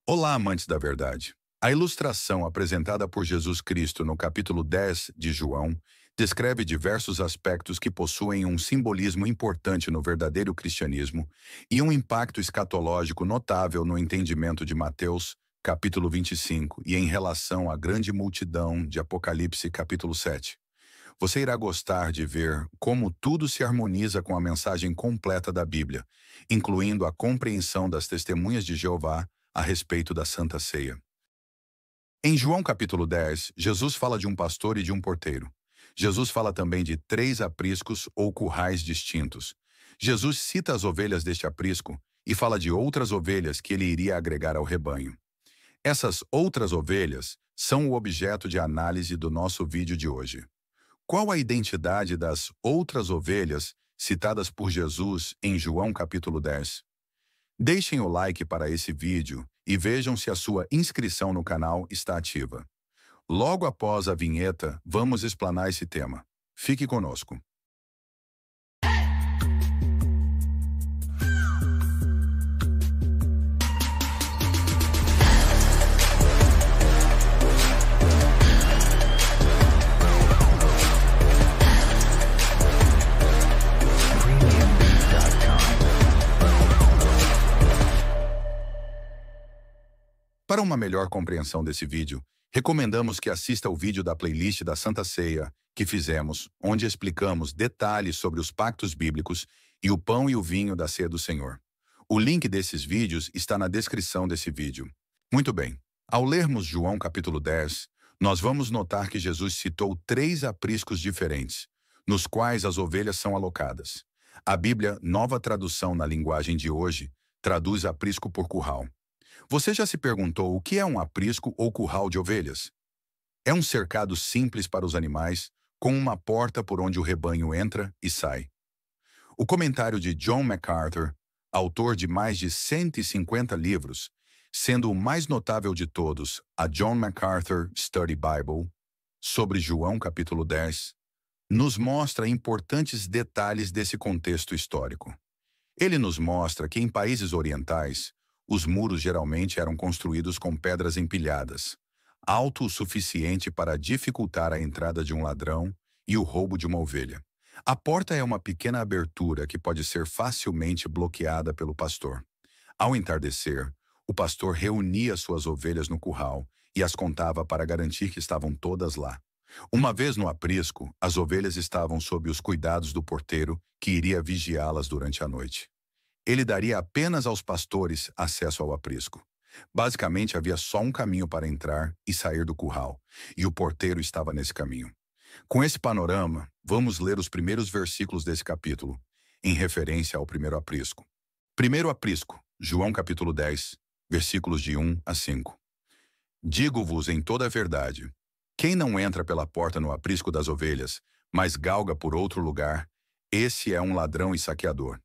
Olá, amantes da verdade. A ilustração apresentada por Jesus Cristo no capítulo 10 de João descreve diversos aspectos que possuem um simbolismo importante no verdadeiro cristianismo e um impacto escatológico notável no entendimento de Mateus, capítulo 25, e em relação à grande multidão de Apocalipse, capítulo 7. Você irá gostar de ver como tudo se harmoniza com a mensagem completa da Bíblia, incluindo a compreensão das testemunhas de Jeová a respeito da Santa Ceia. Em João capítulo 10, Jesus fala de um pastor e de um porteiro. Jesus fala também de 3 apriscos ou currais distintos. Jesus cita as ovelhas deste aprisco e fala de outras ovelhas que ele iria agregar ao rebanho. Essas outras ovelhas são o objeto de análise do nosso vídeo de hoje. Qual a identidade das outras ovelhas citadas por Jesus em João capítulo 10? Deixem o like para esse vídeo e vejam se a sua inscrição no canal está ativa. Logo após a vinheta, vamos explanar esse tema. Fique conosco. Para uma melhor compreensão desse vídeo, recomendamos que assista ao vídeo da playlist da Santa Ceia que fizemos, onde explicamos detalhes sobre os pactos bíblicos e o pão e o vinho da ceia do Senhor. O link desses vídeos está na descrição desse vídeo. Muito bem, ao lermos João capítulo 10, nós vamos notar que Jesus citou 3 apriscos diferentes, nos quais as ovelhas são alocadas. A Bíblia, nova tradução na linguagem de hoje, traduz aprisco por curral. Você já se perguntou o que é um aprisco ou curral de ovelhas? É um cercado simples para os animais, com uma porta por onde o rebanho entra e sai. O comentário de John MacArthur, autor de mais de 150 livros, sendo o mais notável de todos a John MacArthur Study Bible, sobre João capítulo 10, nos mostra importantes detalhes desse contexto histórico. Ele nos mostra que em países orientais, os muros geralmente eram construídos com pedras empilhadas, alto o suficiente para dificultar a entrada de um ladrão e o roubo de uma ovelha. A porta é uma pequena abertura que pode ser facilmente bloqueada pelo pastor. Ao entardecer, o pastor reunia suas ovelhas no curral e as contava para garantir que estavam todas lá. Uma vez no aprisco, as ovelhas estavam sob os cuidados do porteiro, que iria vigiá-las durante a noite. Ele daria apenas aos pastores acesso ao aprisco. Basicamente, havia só um caminho para entrar e sair do curral, e o porteiro estava nesse caminho. Com esse panorama, vamos ler os primeiros versículos desse capítulo, em referência ao primeiro aprisco. Primeiro aprisco, João capítulo 10, versículos de 1 a 5. Digo-vos em toda a verdade, quem não entra pela porta no aprisco das ovelhas, mas galga por outro lugar, esse é um ladrão e saqueador.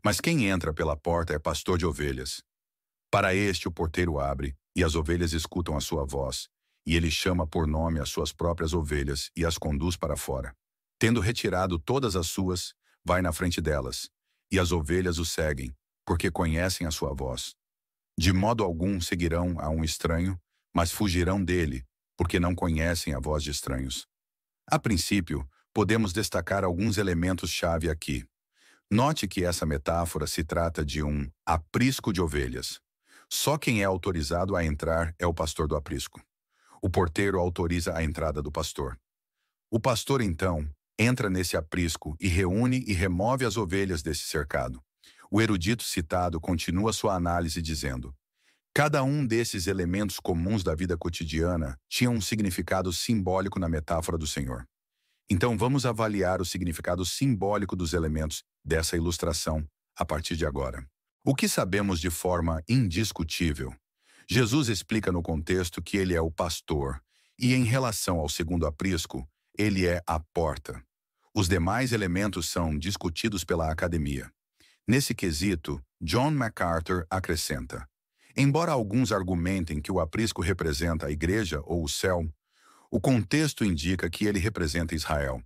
Mas quem entra pela porta é pastor de ovelhas. Para este o porteiro abre, e as ovelhas escutam a sua voz, e ele chama por nome as suas próprias ovelhas e as conduz para fora. Tendo retirado todas as suas, vai na frente delas, e as ovelhas o seguem, porque conhecem a sua voz. De modo algum seguirão a um estranho, mas fugirão dele, porque não conhecem a voz de estranhos. A princípio, podemos destacar alguns elementos-chave aqui. Note que essa metáfora se trata de um aprisco de ovelhas. Só quem é autorizado a entrar é o pastor do aprisco. O porteiro autoriza a entrada do pastor. O pastor, então, entra nesse aprisco e reúne e remove as ovelhas desse cercado. O erudito citado continua sua análise dizendo: cada um desses elementos comuns da vida cotidiana tinha um significado simbólico na metáfora do Senhor. Então vamos avaliar o significado simbólico dos elementos dessa ilustração a partir de agora. O que sabemos de forma indiscutível? Jesus explica no contexto que ele é o pastor, e em relação ao segundo aprisco, ele é a porta. Os demais elementos são discutidos pela academia. Nesse quesito, John MacArthur acrescenta: embora alguns argumentem que o aprisco representa a igreja ou o céu, o contexto indica que ele representa Israel.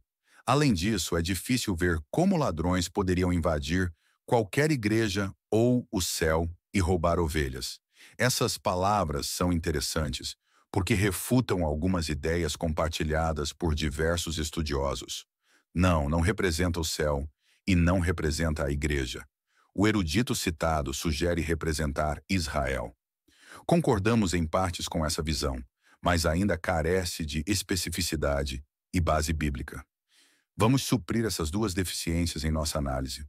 Além disso, é difícil ver como ladrões poderiam invadir qualquer igreja ou o céu e roubar ovelhas. Essas palavras são interessantes porque refutam algumas ideias compartilhadas por diversos estudiosos. Não representa o céu e não representa a igreja. O erudito citado sugere representar Israel. Concordamos em partes com essa visão, mas ainda carece de especificidade e base bíblica. Vamos suprir essas duas deficiências em nossa análise.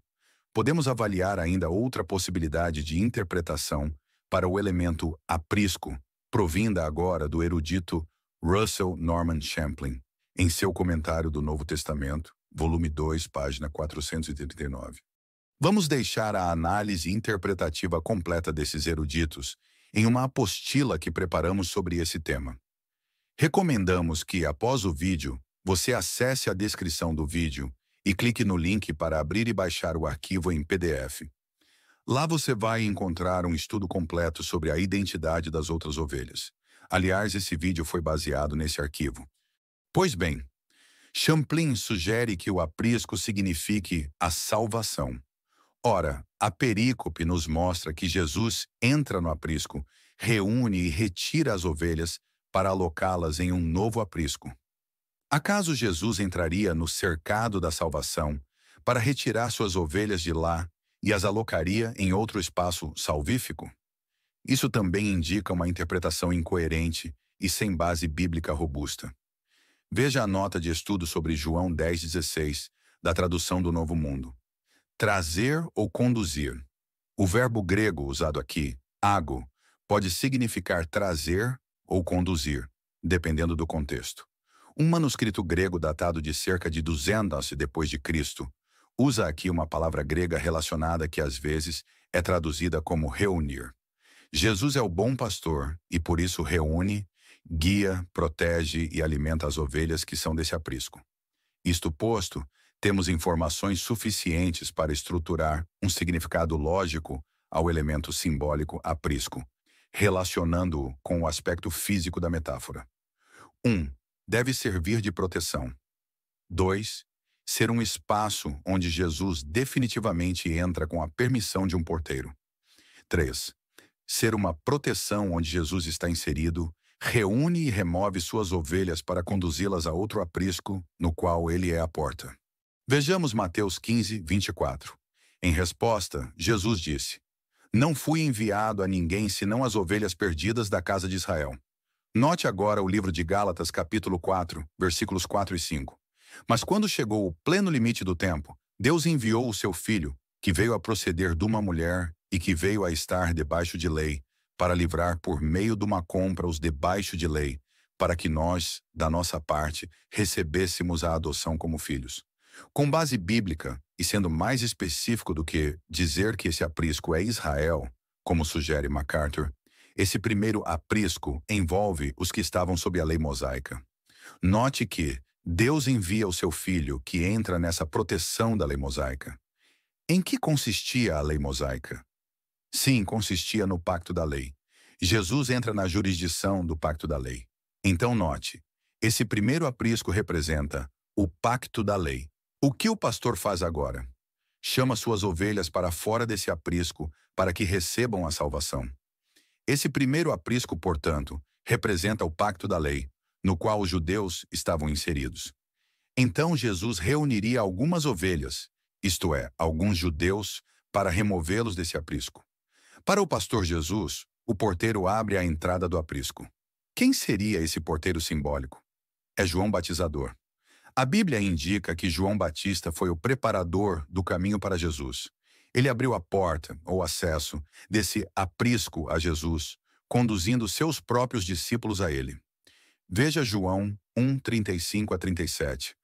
Podemos avaliar ainda outra possibilidade de interpretação para o elemento aprisco, provinda agora do erudito Russell Norman Champlin, em seu comentário do Novo Testamento, volume 2, página 439. Vamos deixar a análise interpretativa completa desses eruditos em uma apostila que preparamos sobre esse tema. Recomendamos que, após o vídeo, você acesse a descrição do vídeo e clique no link para abrir e baixar o arquivo em PDF. Lá você vai encontrar um estudo completo sobre a identidade das outras ovelhas. Aliás, esse vídeo foi baseado nesse arquivo. Pois bem, Champlin sugere que o aprisco signifique a salvação. Ora, a perícope nos mostra que Jesus entra no aprisco, reúne e retira as ovelhas para alocá-las em um novo aprisco. Acaso Jesus entraria no cercado da salvação para retirar suas ovelhas de lá e as alocaria em outro espaço salvífico? Isso também indica uma interpretação incoerente e sem base bíblica robusta. Veja a nota de estudo sobre João 10,16, da tradução do Novo Mundo. Trazer ou conduzir. O verbo grego usado aqui, ago, pode significar trazer ou conduzir, dependendo do contexto. Um manuscrito grego datado de cerca de 200 depois de Cristo usa aqui uma palavra grega relacionada que às vezes é traduzida como reunir. Jesus é o bom pastor e por isso reúne, guia, protege e alimenta as ovelhas que são desse aprisco. Isto posto, temos informações suficientes para estruturar um significado lógico ao elemento simbólico aprisco, relacionando-o com o aspecto físico da metáfora. 1. Deve servir de proteção. 2. Ser um espaço onde Jesus definitivamente entra com a permissão de um porteiro. 3. Ser uma proteção onde Jesus está inserido, reúne e remove suas ovelhas para conduzi-las a outro aprisco, no qual ele é a porta. Vejamos Mateus 15, 24. Em resposta, Jesus disse: Não fui enviado a ninguém senão as ovelhas perdidas da casa de Israel. Note agora o livro de Gálatas, capítulo 4, versículos 4 e 5. Mas quando chegou o pleno limite do tempo, Deus enviou o seu Filho, que veio a proceder de uma mulher e que veio a estar debaixo de lei, para livrar por meio de uma compra os debaixo de lei, para que nós, da nossa parte, recebêssemos a adoção como filhos. Com base bíblica, e sendo mais específico do que dizer que esse aprisco é Israel, como sugere MacArthur, esse primeiro aprisco envolve os que estavam sob a lei mosaica. Note que Deus envia o seu Filho que entra nessa proteção da lei mosaica. Em que consistia a lei mosaica? Sim, consistia no pacto da lei. Jesus entra na jurisdição do pacto da lei. Então note, esse primeiro aprisco representa o pacto da lei. O que o pastor faz agora? Chama suas ovelhas para fora desse aprisco para que recebam a salvação. Esse primeiro aprisco, portanto, representa o pacto da lei, no qual os judeus estavam inseridos. Então Jesus reuniria algumas ovelhas, isto é, alguns judeus, para removê-los desse aprisco. Para o pastor Jesus, o porteiro abre a entrada do aprisco. Quem seria esse porteiro simbólico? É João Batizador. A Bíblia indica que João Batista foi o preparador do caminho para Jesus. Ele abriu a porta, ou acesso, desse aprisco a Jesus, conduzindo seus próprios discípulos a ele. Veja João 1, 35 a 37.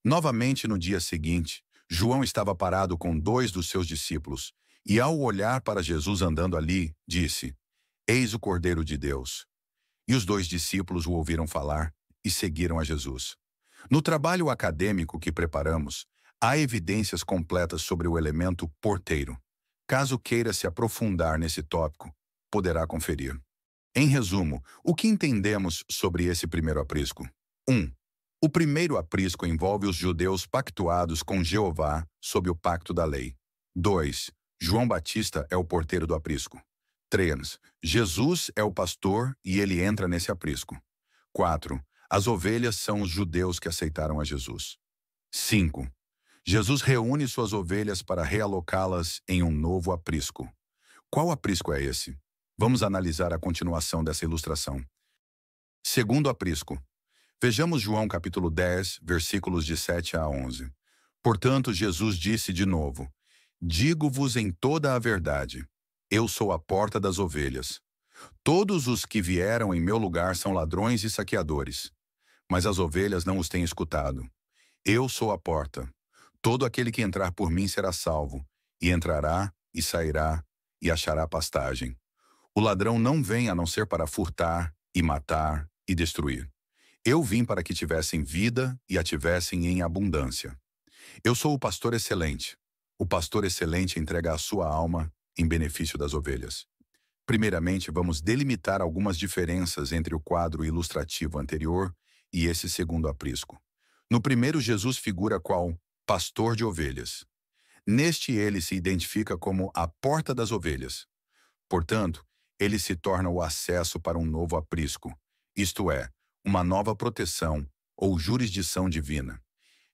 Novamente no dia seguinte, João estava parado com 2 dos seus discípulos, e ao olhar para Jesus andando ali, disse: Eis o Cordeiro de Deus. E os 2 discípulos o ouviram falar e seguiram a Jesus. No trabalho acadêmico que preparamos, há evidências completas sobre o elemento porteiro. Caso queira se aprofundar nesse tópico, poderá conferir. Em resumo, o que entendemos sobre esse primeiro aprisco? 1. O primeiro aprisco envolve os judeus pactuados com Jeová sob o pacto da lei. 2. João Batista é o porteiro do aprisco. 3. Jesus é o pastor e ele entra nesse aprisco. 4. As ovelhas são os judeus que aceitaram a Jesus. 5. Jesus reúne suas ovelhas para realocá-las em um novo aprisco. Qual aprisco é esse? Vamos analisar a continuação dessa ilustração. Segundo aprisco. Vejamos João capítulo 10, versículos de 7 a 11. Portanto, Jesus disse de novo: Digo-vos em toda a verdade, eu sou a porta das ovelhas. Todos os que vieram em meu lugar são ladrões e saqueadores, mas as ovelhas não os têm escutado. Eu sou a porta. Todo aquele que entrar por mim será salvo, e entrará e sairá e achará pastagem. O ladrão não vem a não ser para furtar e matar e destruir. Eu vim para que tivessem vida e a tivessem em abundância. Eu sou o pastor excelente. O pastor excelente entrega a sua alma em benefício das ovelhas. Primeiramente, vamos delimitar algumas diferenças entre o quadro ilustrativo anterior e esse segundo aprisco. No primeiro, Jesus figura qual pastor de ovelhas. Neste, ele se identifica como a porta das ovelhas. Portanto, ele se torna o acesso para um novo aprisco, isto é, uma nova proteção ou jurisdição divina.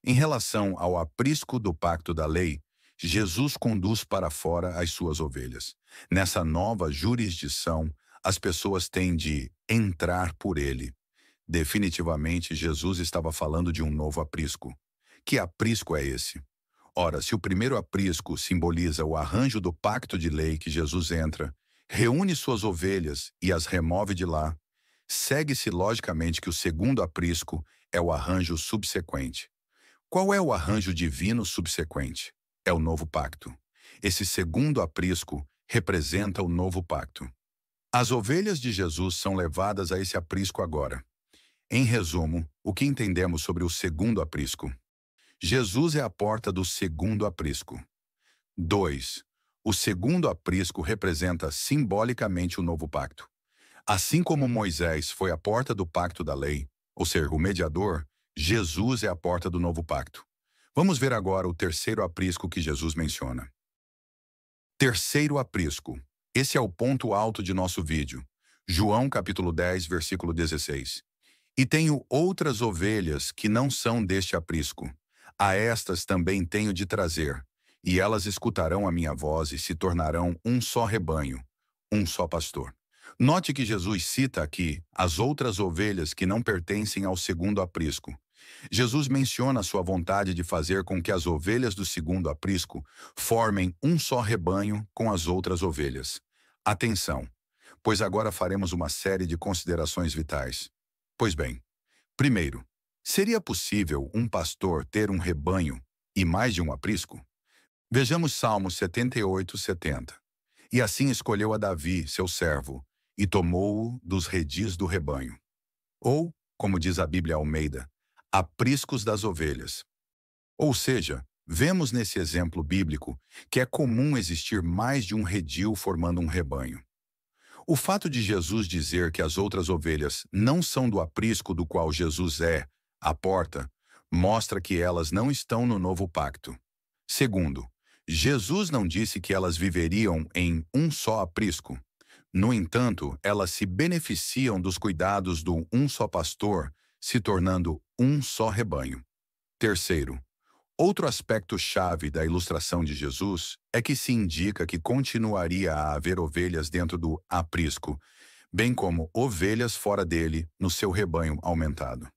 Em relação ao aprisco do pacto da lei, Jesus conduz para fora as suas ovelhas. Nessa nova jurisdição, as pessoas têm de entrar por ele. Definitivamente, Jesus estava falando de um novo aprisco. Que aprisco é esse? Ora, se o primeiro aprisco simboliza o arranjo do pacto de lei que Jesus entra, reúne suas ovelhas e as remove de lá, segue-se logicamente que o segundo aprisco é o arranjo subsequente. Qual é o arranjo divino subsequente? É o novo pacto. Esse segundo aprisco representa o novo pacto. As ovelhas de Jesus são levadas a esse aprisco agora. Em resumo, o que entendemos sobre o segundo aprisco? Jesus é a porta do segundo aprisco. 2. O segundo aprisco representa simbolicamente o novo pacto. Assim como Moisés foi a porta do pacto da lei, ou seja, o mediador, Jesus é a porta do novo pacto. Vamos ver agora o terceiro aprisco que Jesus menciona. Terceiro aprisco. Esse é o ponto alto de nosso vídeo. João capítulo 10, versículo 16. E tenho outras ovelhas que não são deste aprisco. A estas também tenho de trazer, e elas escutarão a minha voz e se tornarão um só rebanho, um só pastor. Note que Jesus cita aqui as outras ovelhas que não pertencem ao segundo aprisco. Jesus menciona sua vontade de fazer com que as ovelhas do segundo aprisco formem um só rebanho com as outras ovelhas. Atenção, pois agora faremos uma série de considerações vitais. Pois bem, primeiro, seria possível um pastor ter um rebanho e mais de um aprisco? Vejamos Salmos 78, 70. E assim escolheu a Davi, seu servo, e tomou-o dos redis do rebanho. Ou, como diz a Bíblia Almeida, apriscos das ovelhas. Ou seja, vemos nesse exemplo bíblico que é comum existir mais de um redil formando um rebanho. O fato de Jesus dizer que as outras ovelhas não são do aprisco do qual Jesus é, a porta, mostra que elas não estão no novo pacto. Segundo, Jesus não disse que elas viveriam em um só aprisco. No entanto, elas se beneficiam dos cuidados do um só pastor, se tornando um só rebanho. Terceiro, outro aspecto-chave da ilustração de Jesus é que se indica que continuaria a haver ovelhas dentro do aprisco, bem como ovelhas fora dele no seu rebanho aumentado.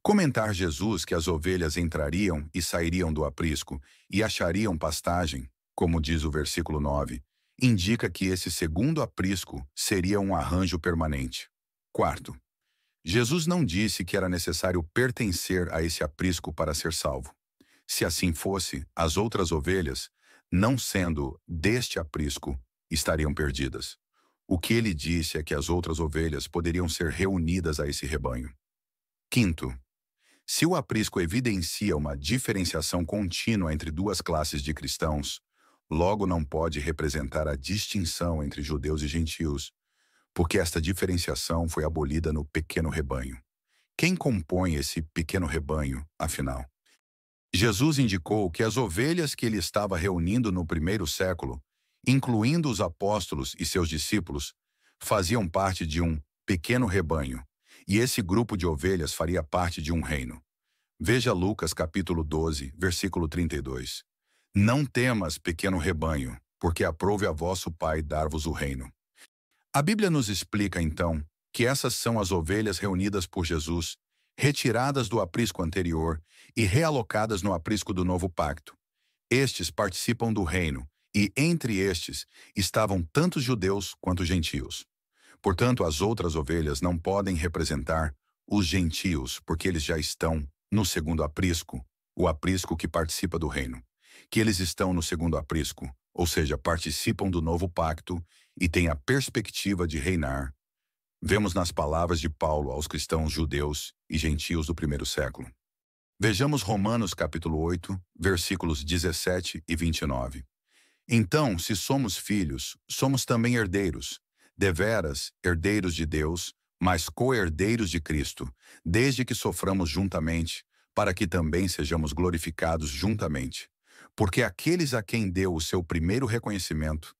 Comentar Jesus que as ovelhas entrariam e sairiam do aprisco e achariam pastagem, como diz o versículo 9, indica que esse segundo aprisco seria um arranjo permanente. Quarto, Jesus não disse que era necessário pertencer a esse aprisco para ser salvo. Se assim fosse, as outras ovelhas, não sendo deste aprisco, estariam perdidas. O que ele disse é que as outras ovelhas poderiam ser reunidas a esse rebanho. Quinto, se o aprisco evidencia uma diferenciação contínua entre duas classes de cristãos, logo não pode representar a distinção entre judeus e gentios, porque esta diferenciação foi abolida no pequeno rebanho. Quem compõe esse pequeno rebanho, afinal? Jesus indicou que as ovelhas que ele estava reunindo no primeiro século incluindo os apóstolos e seus discípulos, faziam parte de um pequeno rebanho, e esse grupo de ovelhas faria parte de um reino. Veja Lucas capítulo 12, versículo 32. Não temas, pequeno rebanho, porque aprove a vosso Pai dar-vos o reino. A Bíblia nos explica, então, que essas são as ovelhas reunidas por Jesus, retiradas do aprisco anterior e realocadas no aprisco do novo pacto. Estes participam do reino, e entre estes estavam tanto judeus quanto gentios. Portanto, as outras ovelhas não podem representar os gentios, porque eles já estão no segundo aprisco, o aprisco que participa do reino. Que eles estão no segundo aprisco, ou seja, participam do novo pacto e têm a perspectiva de reinar. Vemos nas palavras de Paulo aos cristãos judeus e gentios do primeiro século. Vejamos Romanos capítulo 8, versículos 17 e 29. Então, se somos filhos, somos também herdeiros, deveras herdeiros de Deus, mas co-herdeiros de Cristo, desde que soframos juntamente, para que também sejamos glorificados juntamente. Porque aqueles a quem deu o seu primeiro reconhecimento,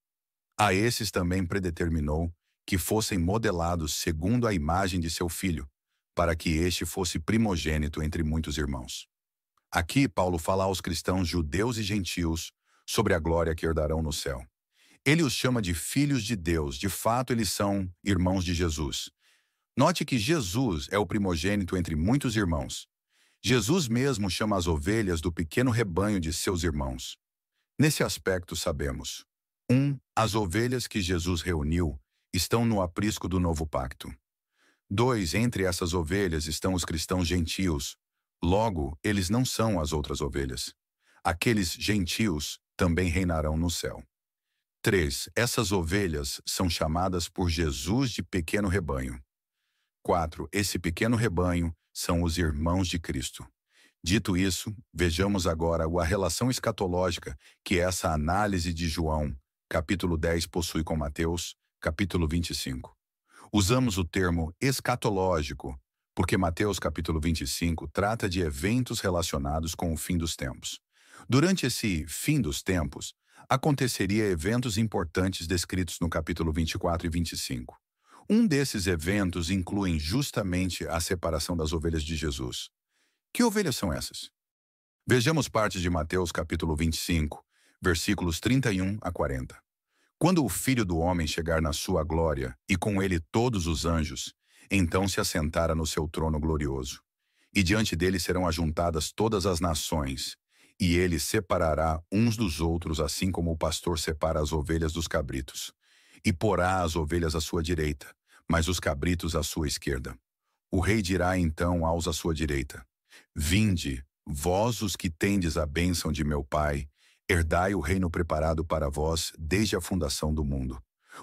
a esses também predeterminou que fossem modelados segundo a imagem de seu Filho, para que este fosse primogênito entre muitos irmãos. Aqui, Paulo fala aos cristãos judeus e gentios sobre a glória que herdarão no céu. Ele os chama de filhos de Deus, de fato eles são irmãos de Jesus. Note que Jesus é o primogênito entre muitos irmãos. Jesus mesmo chama as ovelhas do pequeno rebanho de seus irmãos. Nesse aspecto sabemos: 1. As ovelhas que Jesus reuniu estão no aprisco do novo pacto. 2. Entre essas ovelhas estão os cristãos gentios. Logo, eles não são as outras ovelhas. Aqueles gentios também reinarão no céu. 3. Essas ovelhas são chamadas por Jesus de pequeno rebanho. 4. Esse pequeno rebanho são os irmãos de Cristo. Dito isso, vejamos agora a relação escatológica que essa análise de João, capítulo 10, possui com Mateus, capítulo 25. Usamos o termo escatológico, porque Mateus, capítulo 25, trata de eventos relacionados com o fim dos tempos. Durante esse fim dos tempos, aconteceria eventos importantes descritos no capítulo 24 e 25. Um desses eventos inclui justamente a separação das ovelhas de Jesus. Que ovelhas são essas? Vejamos partes de Mateus capítulo 25, versículos 31 a 40. Quando o Filho do Homem chegar na sua glória, e com ele todos os anjos, então se assentara no seu trono glorioso. E diante dele serão ajuntadas todas as nações, e ele separará uns dos outros, assim como o pastor separa as ovelhas dos cabritos. E porá as ovelhas à sua direita, mas os cabritos à sua esquerda. O rei dirá então aos à sua direita: Vinde, vós os que tendes a bênção de meu Pai, herdai o reino preparado para vós desde a fundação do mundo.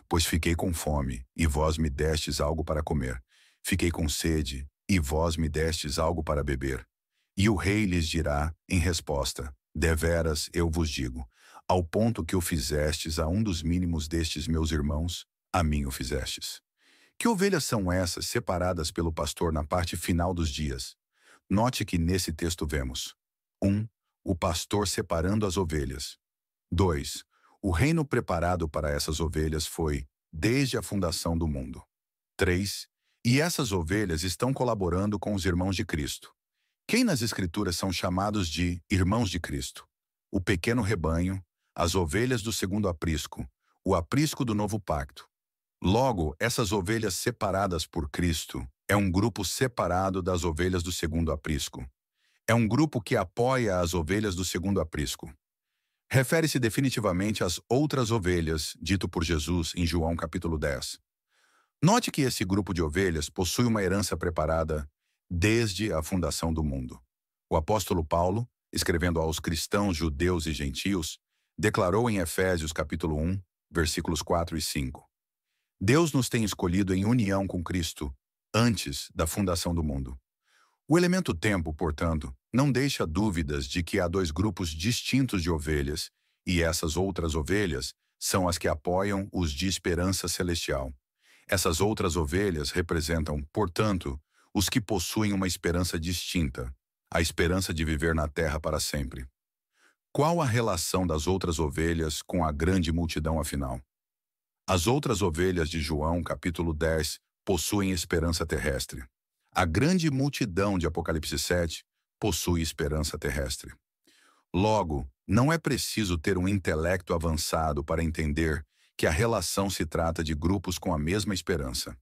Pois fiquei com fome, e vós me destes algo para comer. Fiquei com sede, e vós me destes algo para beber. E o rei lhes dirá, em resposta: Deveras eu vos digo, ao ponto que o fizestes a um dos mínimos destes meus irmãos, a mim o fizestes. Que ovelhas são essas separadas pelo pastor na parte final dos dias? Note que nesse texto vemos: 1. O pastor separando as ovelhas. 2. O reino preparado para essas ovelhas foi desde a fundação do mundo. 3. E essas ovelhas estão colaborando com os irmãos de Cristo. Quem nas Escrituras são chamados de irmãos de Cristo? O pequeno rebanho, as ovelhas do segundo aprisco, o aprisco do novo pacto. Logo, essas ovelhas separadas por Cristo é um grupo separado das ovelhas do segundo aprisco. É um grupo que apoia as ovelhas do segundo aprisco. Refere-se definitivamente às outras ovelhas, dito por Jesus em João capítulo 10. Note que esse grupo de ovelhas possui uma herança preparada desde a fundação do mundo. O apóstolo Paulo, escrevendo aos cristãos judeus e gentios, declarou em Efésios capítulo 1, versículos 4 e 5. Deus nos tem escolhido em união com Cristo antes da fundação do mundo. O elemento tempo, portanto, não deixa dúvidas de que há dois grupos distintos de ovelhas, e essas outras ovelhas são as que apoiam os de esperança celestial. Essas outras ovelhas representam, portanto, os que possuem uma esperança distinta, a esperança de viver na terra para sempre. Qual a relação das outras ovelhas com a grande multidão afinal? As outras ovelhas de João, capítulo 10, possuem esperança terrestre. A grande multidão de Apocalipse 7 possui esperança terrestre. Logo, não é preciso ter um intelecto avançado para entender que a relação se trata de grupos com a mesma esperança.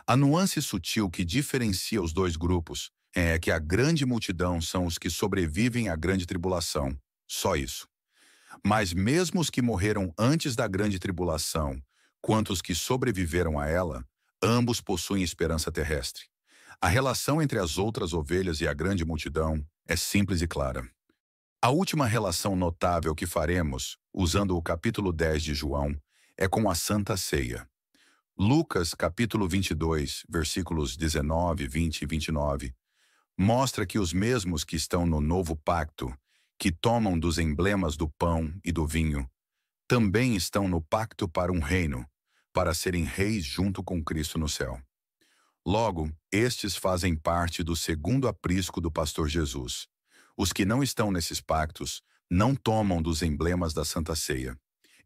A nuance sutil que diferencia os dois grupos é que a grande multidão são os que sobrevivem à grande tribulação. Só isso. Mas mesmo os que morreram antes da grande tribulação, quanto os que sobreviveram a ela, ambos possuem esperança terrestre. A relação entre as outras ovelhas e a grande multidão é simples e clara. A última relação notável que faremos, usando o capítulo 10 de João, é com a Santa Ceia. Lucas, capítulo 22, versículos 19, 20 e 29, mostra que os mesmos que estão no novo pacto, que tomam dos emblemas do pão e do vinho, também estão no pacto para um reino, para serem reis junto com Cristo no céu. Logo, estes fazem parte do segundo aprisco do pastor Jesus. Os que não estão nesses pactos não tomam dos emblemas da Santa Ceia.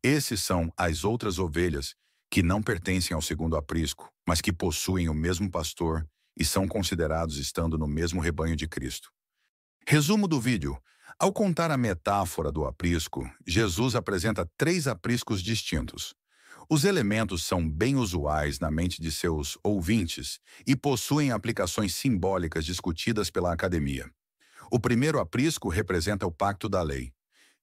Esses são as outras ovelhas que não pertencem ao segundo aprisco, mas que possuem o mesmo pastor e são considerados estando no mesmo rebanho de Cristo. Resumo do vídeo. Ao contar a metáfora do aprisco, Jesus apresenta 3 apriscos distintos. Os elementos são bem usuais na mente de seus ouvintes e possuem aplicações simbólicas discutidas pela academia. O primeiro aprisco representa o pacto da lei.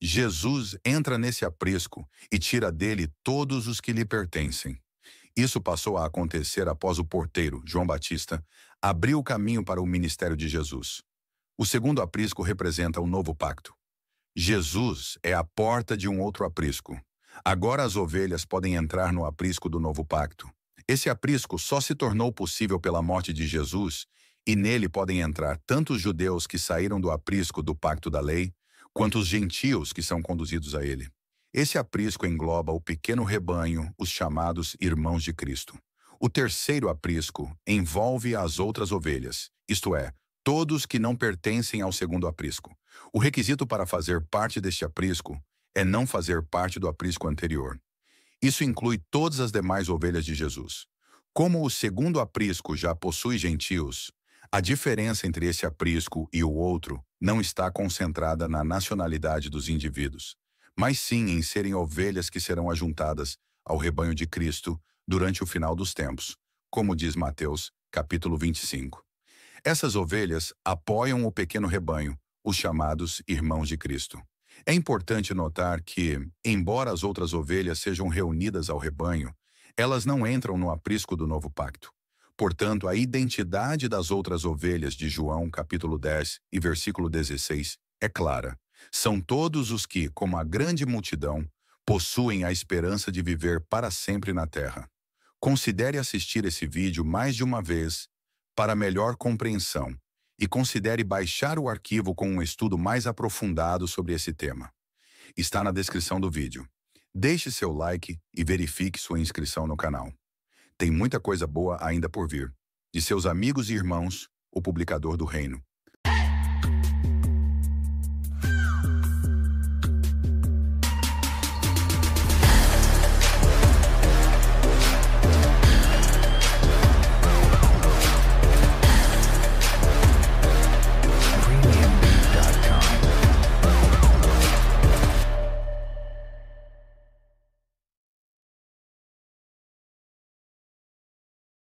Jesus entra nesse aprisco e tira dele todos os que lhe pertencem. Isso passou a acontecer após o porteiro, João Batista, abrir o caminho para o ministério de Jesus. O segundo aprisco representa o novo pacto. Jesus é a porta de um outro aprisco. Agora as ovelhas podem entrar no aprisco do novo pacto. Esse aprisco só se tornou possível pela morte de Jesus, e nele podem entrar tanto os judeus que saíram do aprisco do pacto da lei, quanto os gentios que são conduzidos a ele. Esse aprisco engloba o pequeno rebanho, os chamados irmãos de Cristo. O terceiro aprisco envolve as outras ovelhas, isto é, todos que não pertencem ao segundo aprisco. O requisito para fazer parte deste aprisco é não fazer parte do aprisco anterior. Isso inclui todas as demais ovelhas de Jesus. Como o segundo aprisco já possui gentios, a diferença entre esse aprisco e o outro não está concentrada na nacionalidade dos indivíduos, mas sim em serem ovelhas que serão ajuntadas ao rebanho de Cristo durante o final dos tempos, como diz Mateus, capítulo 25. Essas ovelhas apoiam o pequeno rebanho, os chamados irmãos de Cristo. É importante notar que, embora as outras ovelhas sejam reunidas ao rebanho, elas não entram no aprisco do novo pacto. Portanto, a identidade das outras ovelhas de João, capítulo 10 e versículo 16, é clara. São todos os que, como a grande multidão, possuem a esperança de viver para sempre na terra. Considere assistir esse vídeo mais de uma vez para melhor compreensão e considere baixar o arquivo com um estudo mais aprofundado sobre esse tema. Está na descrição do vídeo. Deixe seu like e verifique sua inscrição no canal. Tem muita coisa boa ainda por vir. De seus amigos e irmãos, o publicador do reino.